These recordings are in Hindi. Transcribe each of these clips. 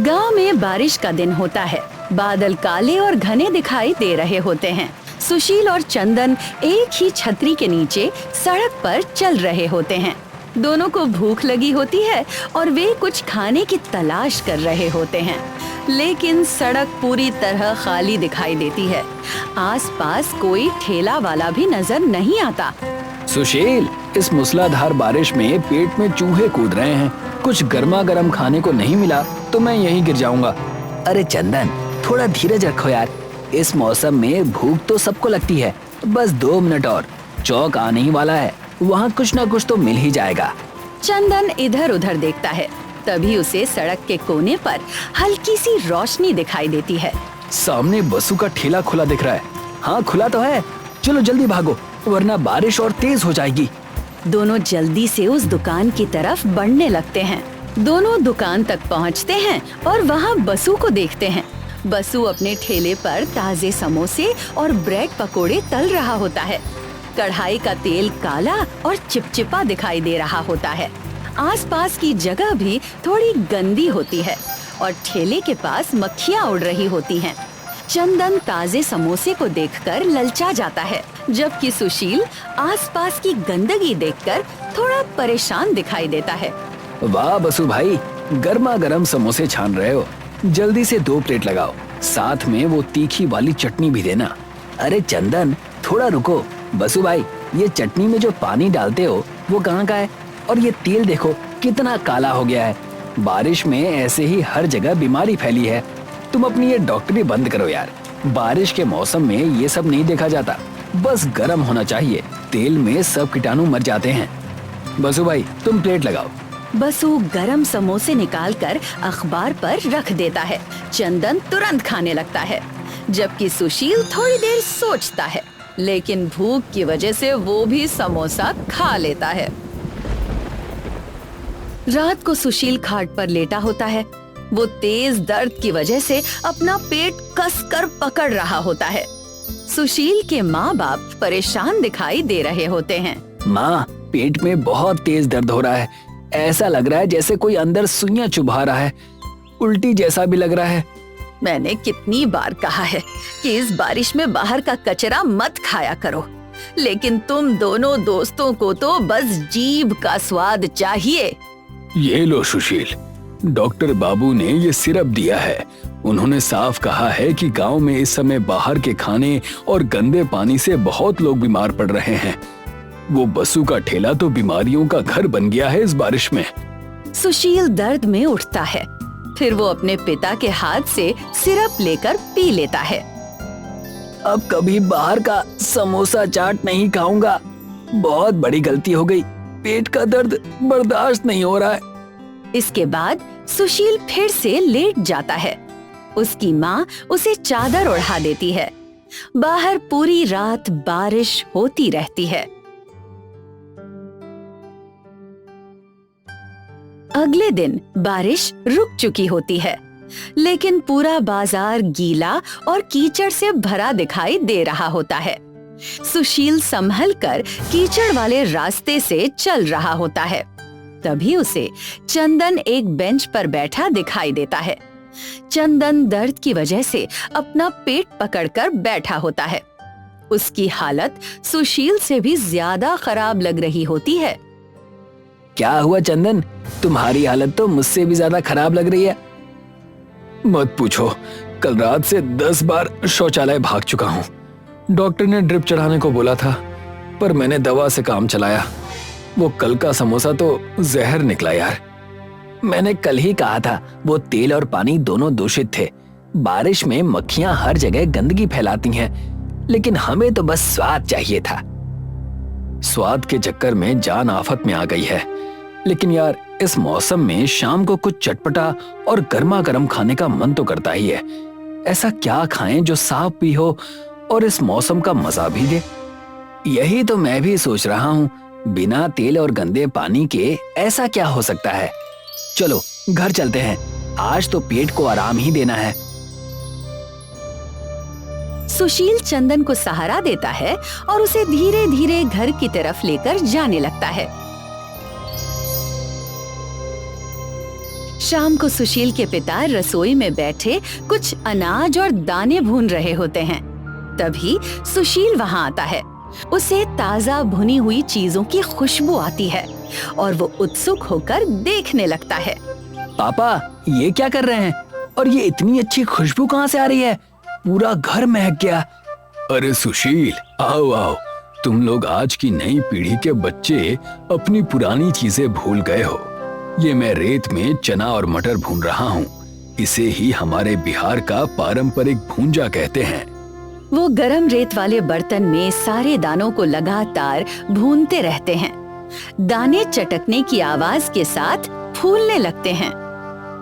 गांव में बारिश का दिन होता है। बादल काले और घने दिखाई दे रहे होते हैं। सुशील और चंदन एक ही छतरी के नीचे सड़क पर चल रहे होते हैं। दोनों को भूख लगी होती है और वे कुछ खाने की तलाश कर रहे होते हैं, लेकिन सड़क पूरी तरह खाली दिखाई देती है। आसपास कोई ठेला वाला भी नजर नहीं आता। सुशील, इस मूसलाधार बारिश में पेट में चूहे कूद रहे हैं। कुछ गर्मा गर्म खाने को नहीं मिला तो मैं यहीं गिर जाऊंगा। अरे चंदन, थोड़ा धीरज रखो यार। इस मौसम में भूख तो सबको लगती है। बस 2 मिनट और, चौक आने ही वाला है, वहाँ कुछ ना कुछ तो मिल ही जाएगा। चंदन इधर उधर देखता है, तभी उसे सड़क के कोने पर हल्की सी रोशनी दिखाई देती है। सामने बसु का ठेला खुला दिख रहा है। हाँ, खुला तो है। चलो जल्दी भागो, वरना बारिश और तेज हो जाएगी। दोनों जल्दी से उस दुकान की तरफ बढ़ने लगते हैं। दोनों दुकान तक पहुंचते हैं और वहां बसु को देखते हैं। बसु अपने ठेले पर ताजे समोसे और ब्रेड पकोड़े तल रहा होता है। कढ़ाई का तेल काला और चिपचिपा दिखाई दे रहा होता है। आसपास की जगह भी थोड़ी गंदी होती है और ठेले के पास मक्खियाँ उड़ रही होती हैं। चंदन ताजे समोसे को देखकर ललचा जाता है, जबकि सुशील आसपास की गंदगी देखकर थोड़ा परेशान दिखाई देता है। वाह बसु भाई, गर्मा गर्म समोसे छान रहे हो। जल्दी से 2 प्लेट लगाओ, साथ में वो तीखी वाली चटनी भी देना। अरे चंदन, थोड़ा रुको। बसु भाई, ये चटनी में जो पानी डालते हो वो कहाँ का है? और ये तेल देखो कितना काला हो गया है। बारिश में ऐसे ही हर जगह बीमारी फैली है। तुम अपनी ये डॉक्टरी बंद करो यार। बारिश के मौसम में ये सब नहीं देखा जाता, बस गर्म होना चाहिए। तेल में सब कीटाणु मर जाते हैं। बसु भाई, तुम प्लेट लगाओ। बसु गरम समोसे निकालकर अखबार पर रख देता है। चंदन तुरंत खाने लगता है, जबकि सुशील थोड़ी देर सोचता है, लेकिन भूख की वजह से वो भी समोसा खा लेता है। रात को सुशील खाट पर लेटा होता है। वो तेज दर्द की वजह से अपना पेट कसकर पकड़ रहा होता है। सुशील के माँ बाप परेशान दिखाई दे रहे होते हैं। माँ, पेट में बहुत तेज दर्द हो रहा है। ऐसा लग रहा है जैसे कोई अंदर सुइयां चुभा रहा है। उल्टी जैसा भी लग रहा है। मैंने कितनी बार कहा है कि इस बारिश में बाहर का कचरा मत खाया करो, लेकिन तुम दोनों दोस्तों को तो बस जीभ का स्वाद चाहिए। ये लो सुशील, डॉक्टर बाबू ने ये सिरप दिया है। उन्होंने साफ कहा है कि गांव में इस समय बाहर के खाने और गंदे पानी से बहुत लोग बीमार पड़ रहे हैं। वो बसु का ठेला तो बीमारियों का घर बन गया है इस बारिश में। सुशील दर्द में उठता है, फिर वो अपने पिता के हाथ से सिरप लेकर पी लेता है। अब कभी बाहर का समोसा चाट नहीं खाऊंगा। बहुत बड़ी गलती हो गई। पेट का दर्द बर्दाश्त नहीं हो रहा है। इसके बाद सुशील फिर से लेट जाता है। उसकी माँ उसे चादर ओढ़ा देती है। बाहर पूरी रात बारिश होती रहती है। अगले दिन बारिश रुक चुकी होती है, लेकिन पूरा बाजार गीला और कीचड़ से भरा दिखाई दे रहा होता है। सुशील संभल कर कीचड़ वाले रास्ते से चल रहा होता है। तभी उसे चंदन एक बेंच पर बैठा दिखाई देता है। चंदन दर्द की वजह से अपना पेट पकड़कर बैठा होता है। उसकी हालत सुशील से भी ज्यादा खराब लग रही होती है। क्या हुआ चंदन? तुम्हारी हालत तो मुझसे भी ज्यादा खराब लग रही है। मत पूछो, कल रात से 10 बार शौचालय भाग चुका हूँ। डॉक्टर ने ड्रिप चढ़ाने को बोला था, पर मैंने दवा से काम चलाया। वो कल का समोसा तो जहर निकला यार। मैंने कल ही कहा था, वो तेल और पानी दोनों दूषित थे। बारिश में मक्खियां हर जगह गंदगी फैलाती हैं, लेकिन हमें तो बस स्वाद चाहिए था। स्वाद के चक्कर में जान आफत में आ गई है। लेकिन यार, इस मौसम में शाम को कुछ चटपटा और गर्मा गर्म खाने का मन तो करता ही है। ऐसा क्या खाएं जो साफ भी हो और इस मौसम का मजा भी दे। यही तो मैं भी सोच रहा हूँ। बिना तेल और गंदे पानी के ऐसा क्या हो सकता है। चलो घर चलते हैं, आज तो पेट को आराम ही देना है। सुशील चंदन को सहारा देता है और उसे धीरे धीरे घर की तरफ लेकर जाने लगता है। शाम को सुशील के पिता रसोई में बैठे कुछ अनाज और दाने भून रहे होते हैं। तभी सुशील वहाँ आता है। उसे ताजा भुनी हुई चीजों की खुशबू आती है और वो उत्सुक होकर देखने लगता है। पापा, ये क्या कर रहे हैं? और ये इतनी अच्छी खुशबू कहाँ से आ रही है? पूरा घर महक गया। अरे सुशील, आओ आओ, तुम लोग आज की नई पीढ़ी के बच्चे अपनी पुरानी चीजें भूल गए हो। ये मैं रेत में चना और मटर भून रहा हूँ। इसे ही हमारे बिहार का पारंपरिक भूंजा कहते हैं। वो गरम रेत वाले बर्तन में सारे दानों को लगातार भूनते रहते हैं। दाने चटकने की आवाज के साथ फूलने लगते हैं।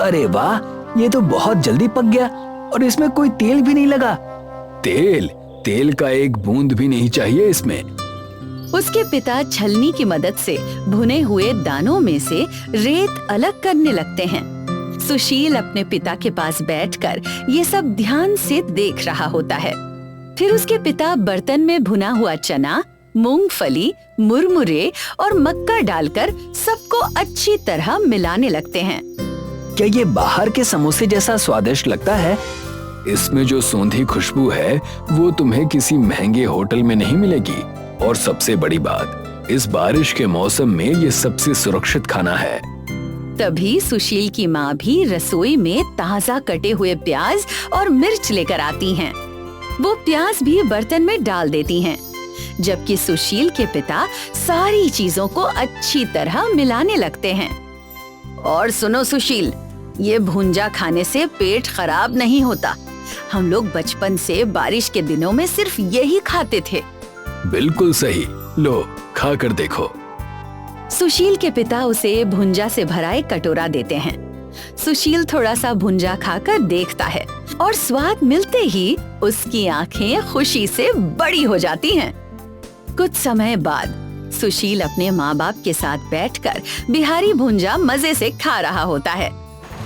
अरे वाह, ये तो बहुत जल्दी पक गया और इसमें कोई तेल भी नहीं लगा। तेल का एक बूंद भी नहीं चाहिए इसमें। उसके पिता छलनी की मदद से भुने हुए दानों में से रेत अलग करने लगते हैं। सुशील अपने पिता के पास बैठकर ये सब ध्यान से देख रहा होता है। फिर उसके पिता बर्तन में भुना हुआ चना, मूंगफली, मुरमुरे और मक्का डालकर सबको अच्छी तरह मिलाने लगते हैं। क्या ये बाहर के समोसे जैसा स्वादिष्ट लगता है? इसमें जो सौंधी खुशबू है वो तुम्हें किसी महंगे होटल में नहीं मिलेगी। और सबसे बड़ी बात, इस बारिश के मौसम में ये सबसे सुरक्षित खाना है। तभी सुशील की माँ भी रसोई में ताजा कटे हुए प्याज और मिर्च लेकर आती हैं। वो प्याज भी बर्तन में डाल देती हैं, जबकि सुशील के पिता सारी चीजों को अच्छी तरह मिलाने लगते हैं। और सुनो सुशील, ये भुंजा खाने से पेट खराब नहीं होता। हम लोग बचपन से बारिश के दिनों में सिर्फ यही खाते थे। बिल्कुल सही, लो खा कर देखो। सुशील के पिता उसे भुंजा से भरा एक कटोरा देते हैं। सुशील थोड़ा सा भुंजा खाकर देखता है और स्वाद मिलते ही उसकी आंखें खुशी से बड़ी हो जाती हैं। कुछ समय बाद सुशील अपने माँ बाप के साथ बैठकर बिहारी भुंजा मजे से खा रहा होता है।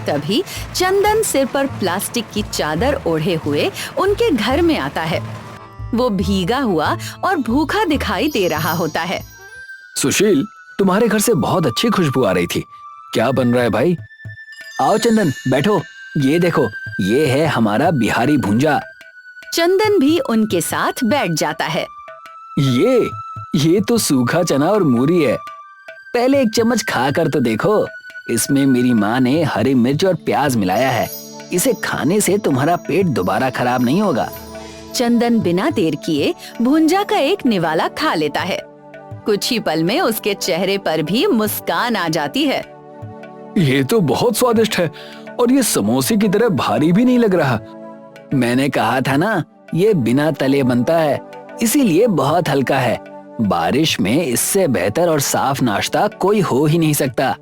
तभी चंदन सिर पर प्लास्टिक की चादर ओढ़े हुए उनके घर में आता है। वो भीगा हुआ और भूखा दिखाई दे रहा होता है। सुशील, तुम्हारे घर से बहुत अच्छी खुशबू आ रही थी। क्या बन रहा है भाई? आओ चंदन, बैठो। ये देखो, ये है हमारा बिहारी भुंजा। चंदन भी उनके साथ बैठ जाता है। ये तो सूखा चना और मूरी है। पहले एक चम्मच खा कर तो देखो। इसमें मेरी माँ ने हरी मिर्च और प्याज मिलाया है। इसे खाने से तुम्हारा पेट दोबारा खराब नहीं होगा। चंदन बिना देर किए भुंजा का एक निवाला खा लेता है। कुछ ही पल में उसके चेहरे पर भी मुस्कान आ जाती है। ये तो बहुत स्वादिष्ट है और ये समोसे की तरह भारी भी नहीं लग रहा। मैंने कहा था ना, ये बिना तले बनता है, इसीलिए बहुत हल्का है। बारिश में इससे बेहतर और साफ नाश्ता कोई हो ही नहीं सकता।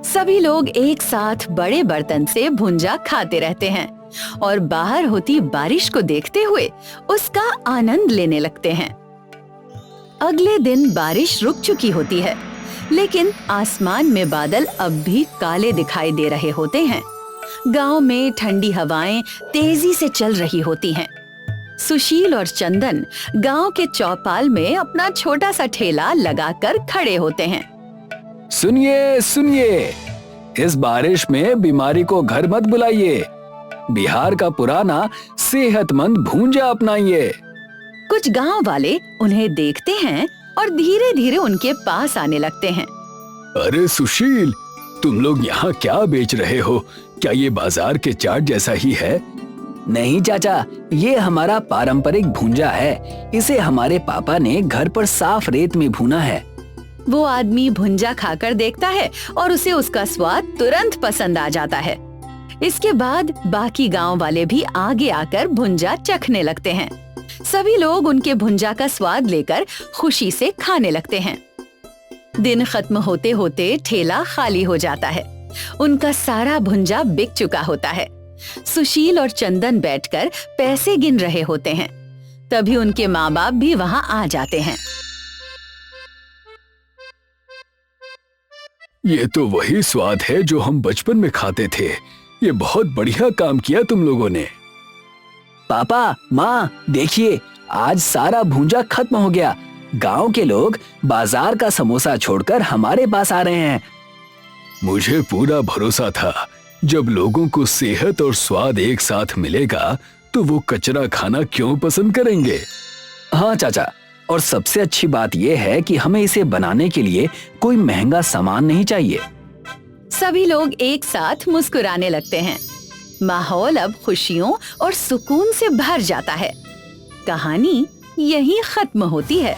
सभी लोग एक साथ बड़े बर्तन से भुंजा खाते रहते हैं और बाहर होती बारिश को देखते हुए उसका आनंद लेने लगते हैं। अगले दिन बारिश रुक चुकी होती है, लेकिन आसमान में बादल अब भी काले दिखाई दे रहे होते हैं। गांव में ठंडी हवाएं तेजी से चल रही होती हैं। सुशील और चंदन गांव के चौपाल में अपना छोटा सा ठेला लगाकर खड़े होते हैं। सुनिए सुनिए, इस बारिश में बीमारी को घर मत बुलाइए। बिहार का पुराना सेहतमंद भूंजा अपनाइए। कुछ गांव वाले उन्हें देखते हैं और धीरे धीरे उनके पास आने लगते हैं। अरे सुशील, तुम लोग यहाँ क्या बेच रहे हो? क्या ये बाजार के चाट जैसा ही है? नहीं चाचा, ये हमारा पारंपरिक भूंजा है। इसे हमारे पापा ने घर पर साफ रेत में भूना है। वो आदमी भुंजा खाकर देखता है और उसे उसका स्वाद तुरंत पसंद आ जाता है। इसके बाद बाकी गांव वाले भी आगे आकर भुंजा चखने लगते हैं। सभी लोग उनके भुंजा का स्वाद लेकर खुशी से खाने लगते हैं। दिन खत्म होते होते ठेला खाली हो जाता है। उनका सारा भुंजा बिक चुका होता है। सुशील और चंदन बैठकर पैसे गिन रहे होते हैं। तभी उनके माँ बाप भी वहाँ आ जाते हैं। ये तो वही स्वाद है जो हम बचपन में खाते थे। ये बहुत बढ़िया काम किया तुम लोगों ने। पापा, माँ, देखिए, आज सारा भूंजा खत्म हो गया। गांव के लोग बाजार का समोसा छोड़कर हमारे पास आ रहे हैं। मुझे पूरा भरोसा था जब लोगों को सेहत और स्वाद एक साथ मिलेगा तो वो कचरा खाना क्यों पसंद करेंगे? हाँ चाचा, और सबसे अच्छी बात यह है कि हमें इसे बनाने के लिए कोई महंगा सामान नहीं चाहिए। सभी लोग एक साथ मुस्कुराने लगते हैं। माहौल अब खुशियों और सुकून से भर जाता है। कहानी यहीं खत्म होती है।